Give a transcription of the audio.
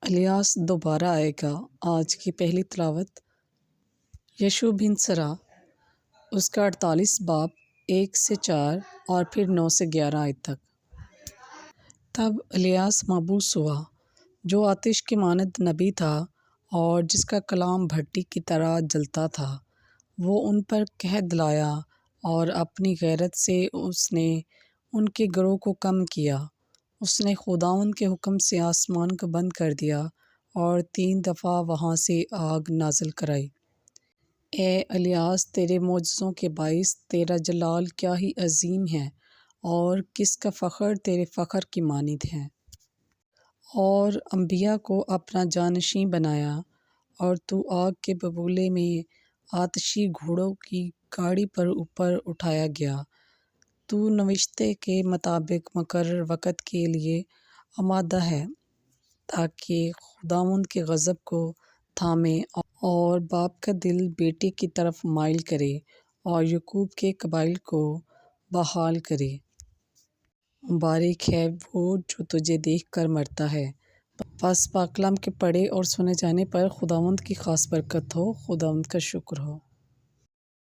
الیاس دوبارہ آئے گا۔ آج کی پہلی تلاوت یشوع بن سرا، اس کا 48 باب 1 سے 4 اور پھر 9 سے 11 آیت تک۔ تب الیاس مبعوث ہوا، جو آتش کی مانند نبی تھا اور جس کا کلام بھٹی کی طرح جلتا تھا۔ وہ ان پر قحط لایا اور اپنی غیرت سے اس نے ان کے گروہ کو کم کیا۔ اس نے خداوند کے حکم سے آسمان کو بند کر دیا اور 3 دفعہ وہاں سے آگ نازل کرائی۔ اے الیاس، تیرے معجزوں کے باعث تیرا جلال کیا ہی عظیم ہے، اور کس کا فخر تیرے فخر کی مانند ہے۔ اور انبیاء کو اپنا جانشین بنایا، اور تو آگ کے ببولے میں آتشی گھوڑوں کی گاڑی پر اوپر اٹھایا گیا۔ تو نوشتے کے مطابق مقرر وقت کے لیے آمادہ ہے، تاکہ خداوند کے غضب کو تھامے اور باپ کا دل بیٹے کی طرف مائل کرے اور یعقوب کے قبائل کو بحال کرے۔ مبارک ہے وہ جو تجھے دیکھ کر مرتا ہے۔ پس پاکلام کے پڑھے اور سنے جانے پر خداوند کی خاص برکت ہو۔ خداوند کا شکر ہو۔